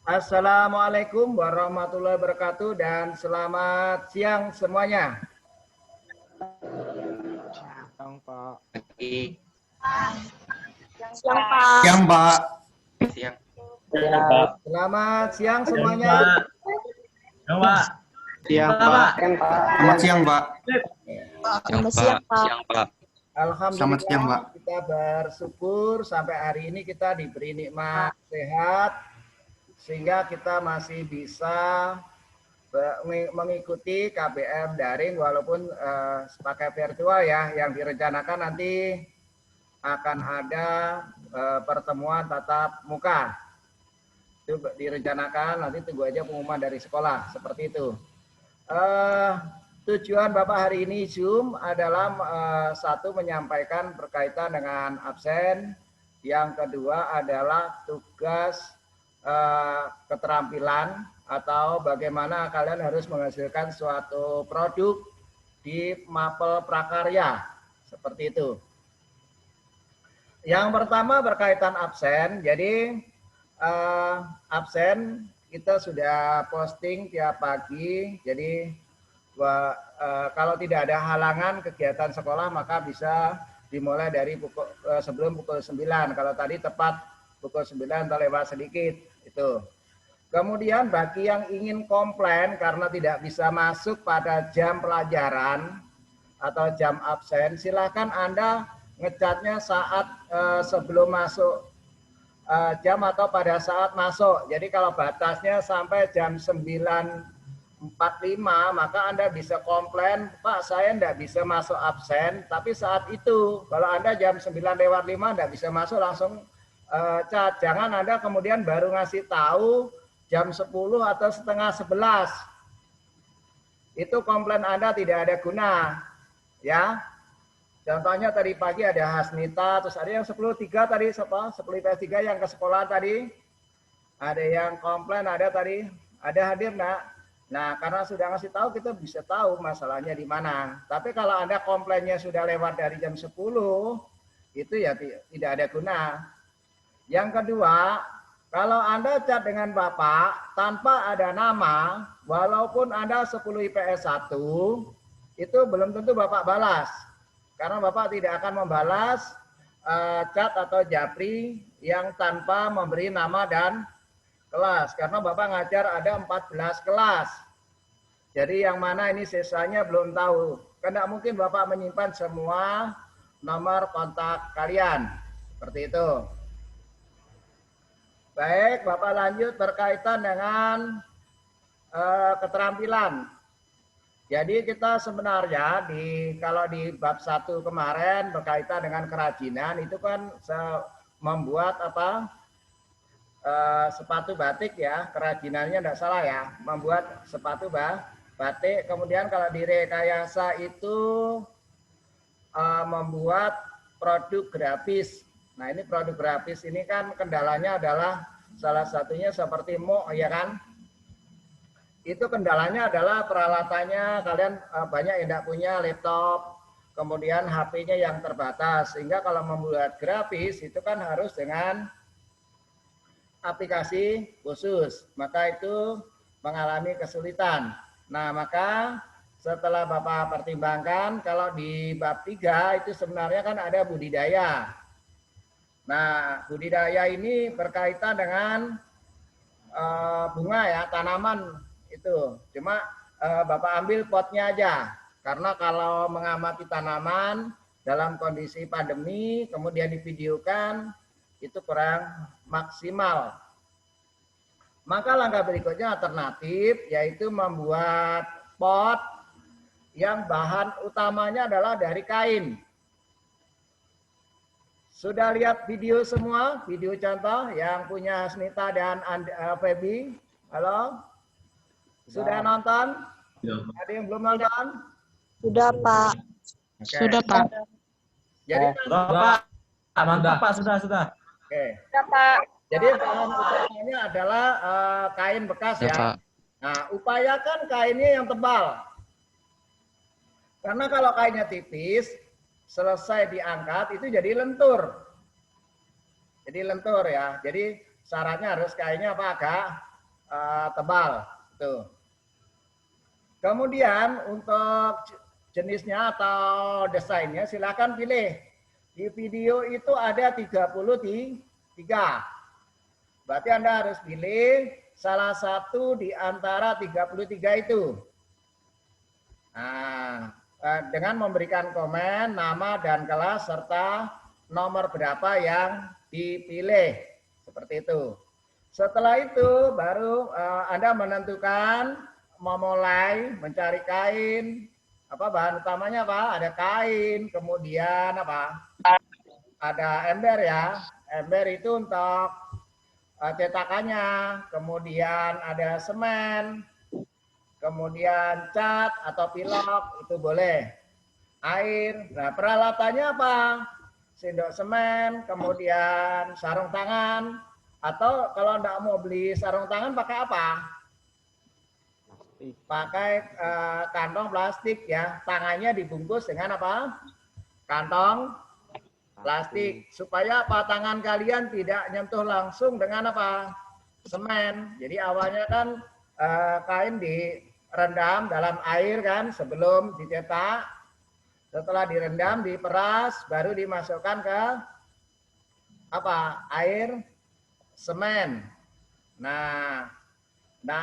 Assalamualaikum warahmatullahi wabarakatuh dan selamat siang semuanya. Siang, Pak. Siang, Pak. Siang, Pak. Siang. Selamat siang semuanya. Siang, Pak. Siang, Pak. Selamat siang, Pak. Selamat siang, Pak. Siang, Pak. Alhamdulillah Selamat siang, Pak. kita bersyukur sampai hari ini kita diberi nikmat sehat sehingga kita masih bisa mengikuti KBM daring walaupun pakai virtual ya. Yang direncanakan nanti akan ada pertemuan tatap muka. Itu direncanakan, nanti tunggu aja pengumuman dari sekolah seperti itu. Tujuan Bapak hari ini Zoom adalah satu menyampaikan berkaitan dengan absen, yang kedua adalah tugas keterampilan atau bagaimana kalian harus menghasilkan suatu produk di mapel prakarya seperti itu. Yang pertama berkaitan absen, jadi absen kita sudah posting tiap pagi, jadi kalau tidak ada halangan kegiatan sekolah maka bisa dimulai dari sebelum pukul 9. Kalau tadi tepat pukul 9 atau lewat sedikit itu. Kemudian bagi yang ingin komplain karena tidak bisa masuk pada jam pelajaran atau jam absen, silakan Anda ngecatnya saat sebelum masuk jam atau pada saat masuk. Jadi kalau batasnya sampai jam 9.45 maka Anda bisa komplain, Pak saya tidak bisa masuk absen, tapi saat itu kalau Anda jam 9:05 tidak bisa masuk langsung cat. Jangan Anda kemudian baru ngasih tahu jam 10 atau setengah 11. Itu komplain Anda tidak ada guna. Ya. Contohnya tadi pagi ada Hasnita, terus ada yang 10.03 tadi, 10.03 yang ke sekolah tadi. Ada yang komplain, ada tadi, ada hadir enggak? Nah, karena sudah ngasih tahu kita bisa tahu masalahnya di mana. Tapi kalau Anda komplainnya sudah lewat dari jam 10, itu ya tidak ada guna. Yang kedua, kalau Anda chat dengan Bapak tanpa ada nama, walaupun Anda 10 IPS 1, itu belum tentu Bapak balas. Karena Bapak tidak akan membalas chat atau japri yang tanpa memberi nama dan kelas. Karena Bapak ngajar ada 14 kelas. Jadi yang mana ini sisanya belum tahu. Karena mungkin Bapak menyimpan semua nomor kontak kalian. Seperti itu. Baik, Bapak lanjut berkaitan dengan keterampilan. Jadi kita sebenarnya kalau di bab 1 kemarin berkaitan dengan kerajinan itu kan membuat sepatu batik ya, kerajinannya tidak salah ya, membuat sepatu batik. Kemudian kalau di rekayasa itu membuat produk grafis. Nah ini produk grafis ini kan kendalanya adalah salah satunya seperti ya kan. Itu kendalanya adalah peralatannya kalian banyak yang tidak punya laptop, kemudian HP-nya yang terbatas, sehingga kalau membuat grafis itu kan harus dengan aplikasi khusus, maka itu mengalami kesulitan. Nah maka setelah Bapak pertimbangkan, kalau di bab 3 itu sebenarnya kan ada budidaya. Nah budidaya ini berkaitan dengan bunga ya, tanaman. Itu cuma Bapak ambil potnya aja, karena kalau mengamati tanaman dalam kondisi pandemi kemudian divideokan itu kurang maksimal. Maka langkah berikutnya alternatif, yaitu membuat pot yang bahan utamanya adalah dari kain. Sudah lihat video semua, video contoh yang punya Hasnita dan Feby? Halo? Sudah nonton? Ada yang belum nonton? Sudah, Pak. Okay. Sudah, Pak. Jadi Pak, mantap Pak, sudah. Oke. Sudah, Pak. Jadi bahan utamanya adalah kain bekas ya. Pak. Nah, upayakan kainnya yang tebal. Karena kalau kainnya tipis, selesai diangkat itu jadi lentur. Jadi lentur ya. Jadi syaratnya harus kainnya agak tebal. Tuh. Kemudian untuk jenisnya atau desainnya silakan pilih. Di video itu ada 33. Berarti Anda harus pilih salah satu di antara 33 itu. Nah, dengan memberikan komen, nama dan kelas serta nomor berapa yang dipilih. Seperti itu. Setelah itu baru Anda menentukan memulai mencari kain. Apa bahan utamanya apa? Ada kain, kemudian apa? Ada ember ya. Ember itu untuk cetakannya, kemudian ada semen, kemudian cat atau pilok itu boleh. Air. Nah, peralatannya apa? Sendok semen, kemudian sarung tangan, atau kalau enggak mau beli sarung tangan pakai apa? Pakai kantong plastik ya. Tangannya dibungkus dengan apa? Kantong plastik. Supaya apa? Tangan kalian tidak nyentuh langsung dengan apa? Semen. Jadi awalnya kan kain direndam dalam air kan sebelum dicetak. Setelah direndam, diperas, baru dimasukkan ke apa? Air semen. Nah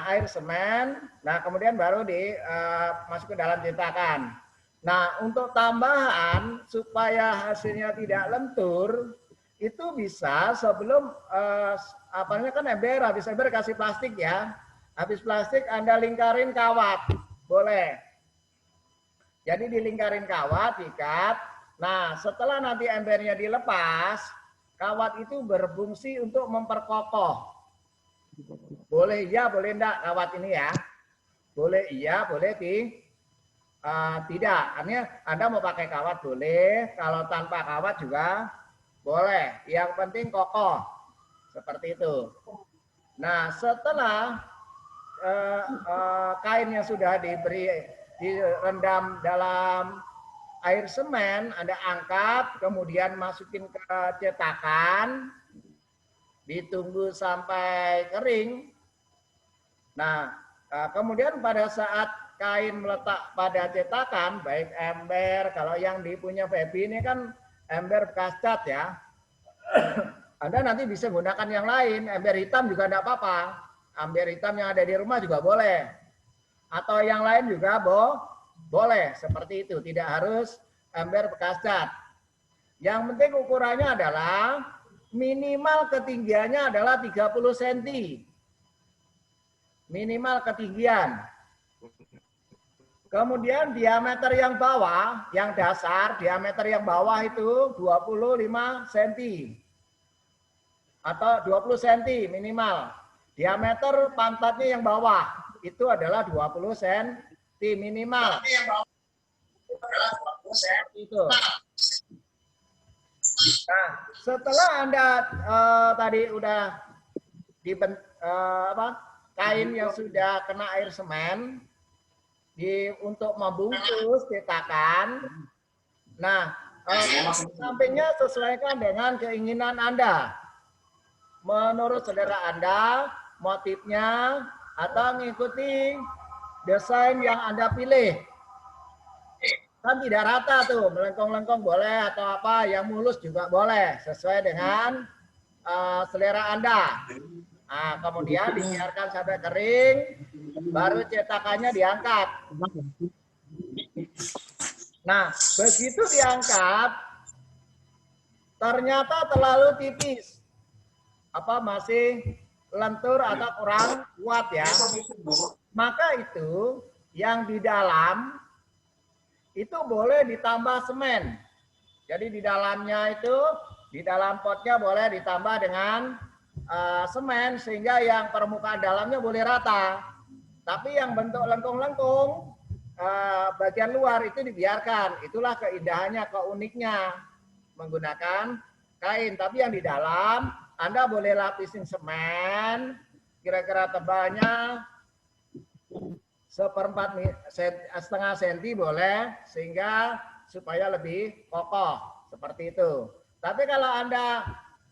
air semen. Nah kemudian baru dimasuk ke dalam cetakan. Nah untuk tambahan supaya hasilnya tidak lentur, itu bisa sebelum kan ember, habis ember kasih plastik ya. Habis plastik Anda lingkarin kawat, boleh. Jadi dilingkarin kawat, ikat. Nah, setelah nanti embernya dilepas, kawat itu berfungsi untuk memperkokoh. Boleh iya, boleh enggak kawat ini ya. Boleh iya, boleh tidak. Artinya Anda mau pakai kawat boleh, kalau tanpa kawat juga boleh. Yang penting kokoh. Seperti itu. Nah, setelah kain yang sudah direndam dalam air semen, Anda angkat, kemudian masukin ke cetakan, ditunggu sampai kering. Nah, kemudian pada saat kain meletak pada cetakan, baik ember, kalau yang punya Feby ini kan ember bekas cat ya, Anda nanti bisa gunakan yang lain, ember hitam juga tidak apa-apa, ember hitam yang ada di rumah juga boleh. Atau yang lain juga boleh, seperti itu. Tidak harus ember bekas cat. Yang penting ukurannya adalah minimal ketinggiannya adalah 30 cm. Minimal ketinggian. Kemudian diameter yang bawah, yang dasar, diameter yang bawah itu 25 cm. Atau 20 cm minimal. Diameter pantatnya yang bawah itu adalah 20 cm minimal. Itu. Nah, setelah Anda tadi udah kain yang sudah kena air semen untuk membungkus cetakan. Nah, sampingnya sesuaikan dengan keinginan Anda. Menurut saudara Anda, motifnya atau mengikuti desain yang Anda pilih. Kan tidak rata tuh, melengkung-lengkung boleh atau apa, yang mulus juga boleh, sesuai dengan selera Anda. Nah, kemudian dibiarkan sampai kering, baru cetakannya diangkat. Nah, begitu diangkat, ternyata terlalu tipis. Apa masih lentur atau kurang kuat ya, maka itu yang di dalam itu boleh ditambah semen. Jadi di dalamnya itu, di dalam potnya boleh ditambah dengan semen sehingga yang permukaan dalamnya boleh rata. Tapi yang bentuk lengkung-lengkung bagian luar itu dibiarkan. Itulah keindahannya, keuniknya menggunakan kain. Tapi yang di dalam Anda boleh lapisin semen, kira-kira tebalnya 1/4 senti boleh, sehingga supaya lebih kokoh seperti itu. Tapi kalau Anda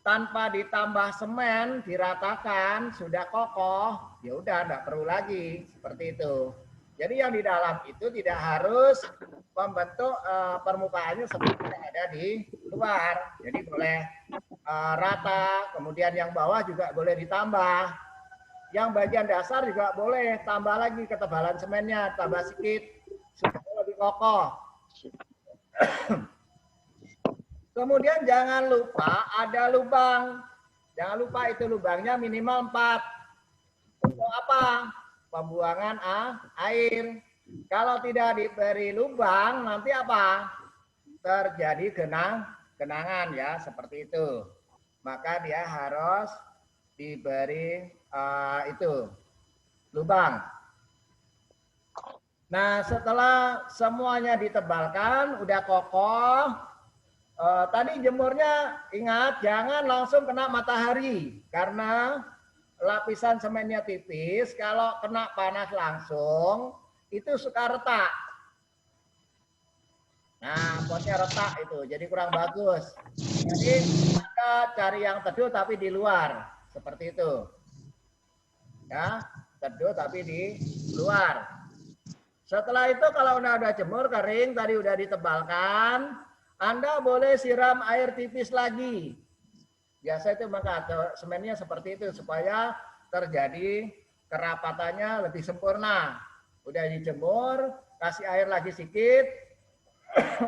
tanpa ditambah semen, diratakan, sudah kokoh, ya udah enggak perlu lagi seperti itu. Jadi yang di dalam itu tidak harus membentuk permukaannya seperti yang ada di luar. Jadi boleh rata, kemudian yang bawah juga boleh ditambah. Yang bagian dasar juga boleh tambah lagi ketebalan semennya, tambah sedikit supaya lebih kokoh. Kemudian jangan lupa ada lubang. Jangan lupa itu lubangnya minimal 4. Untuk apa? Pembuangan air. Kalau tidak diberi lubang, nanti apa? Terjadi genangan ya, seperti itu. Maka dia harus diberi itu lubang. Nah, setelah semuanya ditebalkan, udah kokoh. Tadi jemurnya ingat jangan langsung kena matahari karena lapisan semennya tipis. Kalau kena panas langsung itu suka retak. Nah, potnya retak itu, jadi kurang bagus. Jadi kita cari yang teduh tapi di luar, seperti itu. Ya, teduh tapi di luar. Setelah itu kalau udah jemur kering, tadi udah ditebalkan, Anda boleh siram air tipis lagi. Biasa itu maka semennya seperti itu supaya terjadi kerapatannya lebih sempurna. Udah dijemur, kasih air lagi sedikit,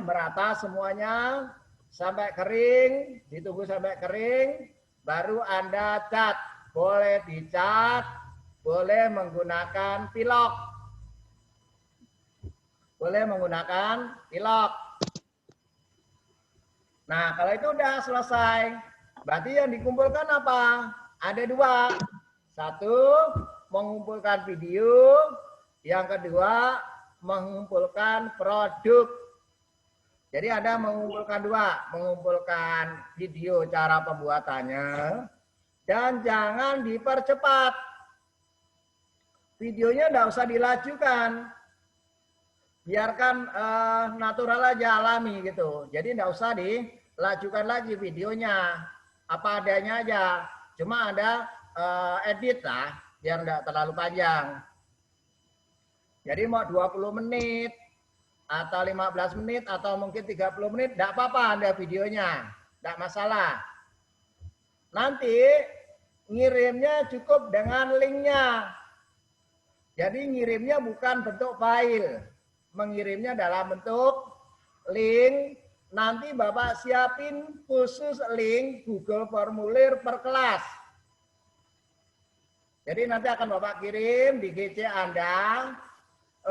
merata semuanya sampai kering, ditunggu sampai kering, baru Anda cat. Boleh dicat, boleh menggunakan pilok. Boleh menggunakan pilok. Nah, kalau itu udah selesai, berarti yang dikumpulkan apa? Ada 2. 1, mengumpulkan video. Yang kedua, mengumpulkan produk. Jadi ada mengumpulkan 2, mengumpulkan video cara pembuatannya, dan jangan dipercepat. Videonya enggak usah dilajukan. Biarkan natural aja, alami gitu. Jadi enggak usah dilajukan lagi videonya. Apa adanya aja. Cuma ada edit lah, biar enggak terlalu panjang. Jadi mau 20 menit, atau 15 menit, atau mungkin 30 menit, enggak apa-apa Anda videonya. Enggak masalah. Nanti ngirimnya cukup dengan linknya. Jadi ngirimnya bukan bentuk file. Mengirimnya dalam bentuk link. Nanti Bapak siapin khusus link Google Formulir per kelas. Jadi nanti akan Bapak kirim di GC Anda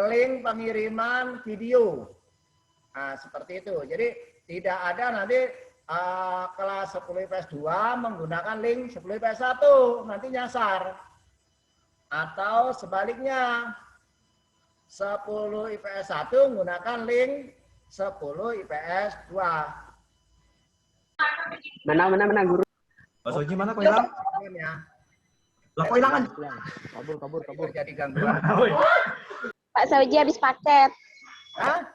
link pengiriman video. Nah, seperti itu. Jadi tidak ada nanti kelas 10 IPS 2 menggunakan link 10 IPS 1. Nanti nyasar. Atau sebaliknya. 10 IPS 1 menggunakan link 10 IPS 2. Mana guru? Pak Soji mana kok hilang? Ya. Lah kok hilang kan? Kabur. Jadi gangguan. Pak Sauji habis paket. Hah?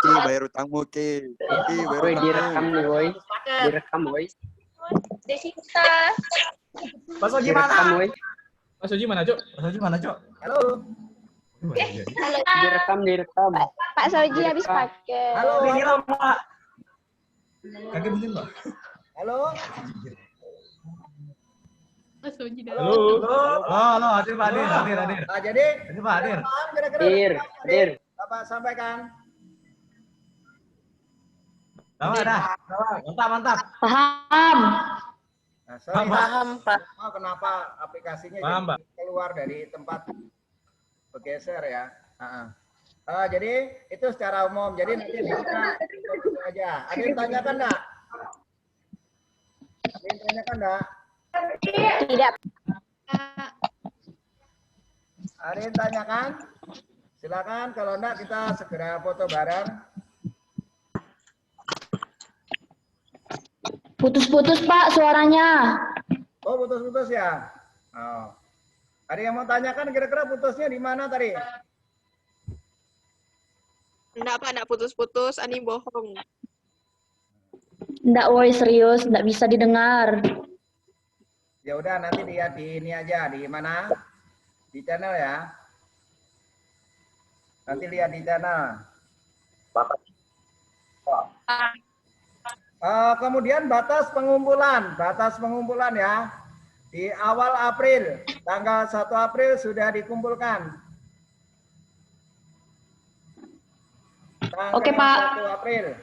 Ki bayar utangmu Ki. Ki bayar Woi, utangmu. direkam nih, woi. Paket. Direkam, woi. Desita. Pak Soji Direkam, mana? woi. Pak Soji mana, Cok? Pak Soji mana, Cok? Halo. Direkam. Pak Sauji habis paket. Halo. Ini hilang, Pak. Kaget mungkin, Pak. Halo. Halo. Halo, hadir Pak, hadir. Nah, jadi Ini Pak, hadir. paham kira-kira Dir. Bapak sampaikan. Dah. Mantap. Paham. Nah, sorry, Paham, Pak. oh, kenapa aplikasinya Paham, Pak. keluar dari tempat bergeser ya. Jadi itu secara umum. Jadi nanti kita itu aja. Ada yang tanyakan enggak? Ada yang tanyakan enggak? Tidak. Ada yang tanyakan? Silakan. Kalau enggak kita segera foto bareng. Putus-putus Pak suaranya. Oh, putus-putus ya. Oh. Ada yang mau tanyakan kira-kira putusnya di mana tadi? Enggak, Pak, enggak putus-putus, Ani bohong. Nggak, woi serius, nggak bisa didengar. Ya udah nanti lihat di ini aja, di mana? Di channel ya. Nanti lihat di channel. Kemudian batas pengumpulan ya. Di awal April, tanggal 1 April sudah dikumpulkan. Tanggal Oke, Pak. 1 April.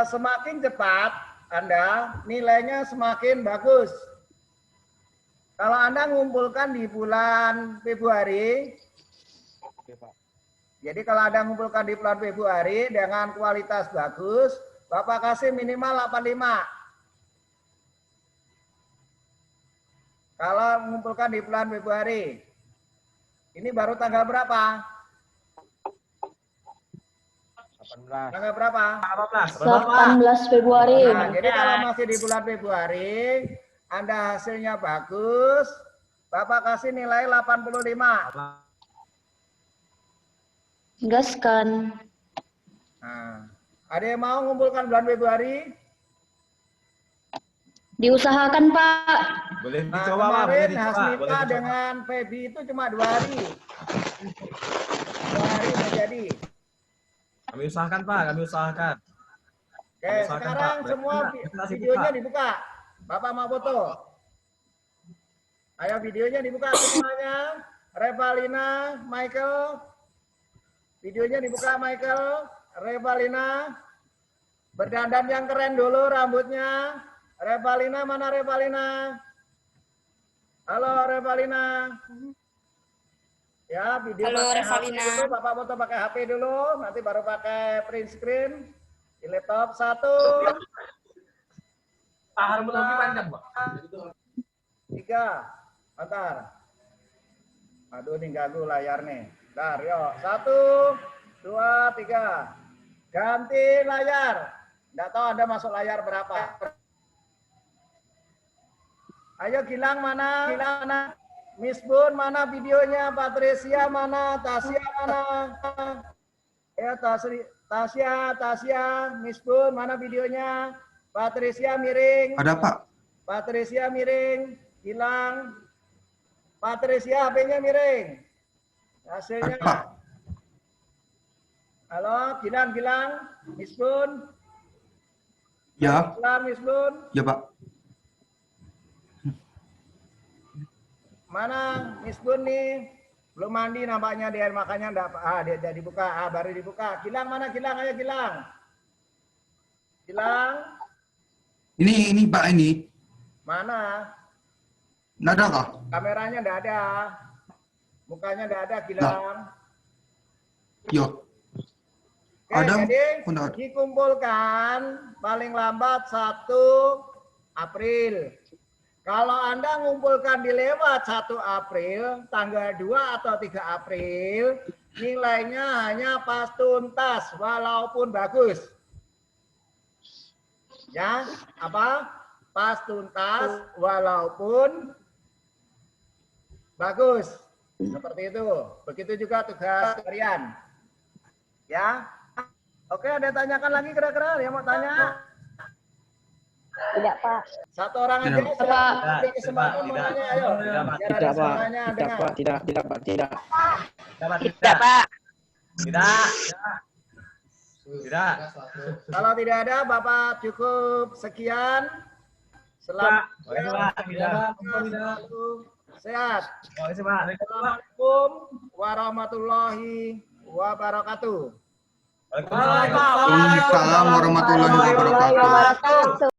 Semakin cepat Anda, nilainya semakin bagus. Kalau Anda ngumpulkan di bulan Februari, jadi kalau Anda ngumpulkan di bulan Februari dengan kualitas bagus, Bapak kasih minimal 85. Kalau mengumpulkan di bulan Februari, ini baru tanggal berapa? 18. Tanggal berapa? 18 Februari. Nah, jadi kalau masih di bulan Februari, Anda hasilnya bagus, Bapak kasih nilai 85. Gaskan. Nah, ada yang mau mengumpulkan bulan Februari? Diusahakan, Pak. Boleh Nah, dicoba, Pak. Boleh kemarin dicoba. Hasmita Boleh dicoba. dengan Feby itu cuma 2 hari. 2 hari udah jadi. Kami usahakan, Pak. Kami usahakan. Oke, Kami usahakan, sekarang Pak. semua Kita kasih videonya buka. dibuka. Bapak mau foto. Ayo videonya dibuka semuanya. Revalina, Michael. Videonya dibuka Michael, Revalina. Berdandan yang keren dulu rambutnya. Revalina, mana Revalina? Halo Revalina. Ya, video Halo, pakai Revalina. HP dulu, Bapak foto pakai HP dulu, nanti baru pakai print screen di laptop 1. Harus lebih panjang, Pak. 3. Bentar. Aduh, ini ganggu layar nih. Bentar, yuk. 1, 2, 3. Ganti layar. Nggak tahu Anda masuk layar berapa. Ayo Gilang mana? Gilang mana? Miss Bun mana videonya? Patricia mana? Tasya mana? Ya Tasya, Miss Bun mana videonya? Patricia miring. Ada Pak. Patricia miring. Gilang. Patricia HP-nya miring. Hasilnya. Pak. Halo, Gilang. Miss Bun. Ya, Gilang, Miss Bun. ya Pak. Mana Miss Bun nih? Belum mandi nampaknya dia, makanya enggak dia dibuka. Baru dibuka. Gilang mana Gilang? Ayo Gilang. Gilang, Ini Pak ini. mana? Nggak ada kah? Kameranya enggak ada. Mukanya enggak ada Gilang. Yo. Oke, Ada? jadi Oh, nggak ada. dikumpulkan paling lambat 1 April. Kalau Anda ngumpulkan di lewat 1 April, tanggal 2 atau 3 April, nilainya hanya pas tuntas, walaupun bagus. Ya, apa? Pas tuntas, walaupun bagus. Seperti itu. Begitu juga tugas harian. Ya. Oke, ada tanyakan lagi kira-kira yang mau tanya? Tidak, Pak. Satu orang aja. Tidak. silakan. Tidak, Beri kesempatan mau tidak. nanya, ayo. Tidak, Pak. Biar ada Tidak, Pak. suaranya Tidak, dengar. Pak. Tidak, Pak. Tidak. Tidak, Pak. Tidak. Tidak. Kalau tidak ada, Bapak cukup sekian. Selamat Boleh, Pak. Tidak. selalu sehat. Boleh, Pak. Assalamualaikum warahmatullahi wabarakatuh. Waalaikumsalam. Waalaikumsalam warahmatullahi wabarakatuh. Wabarakatuh.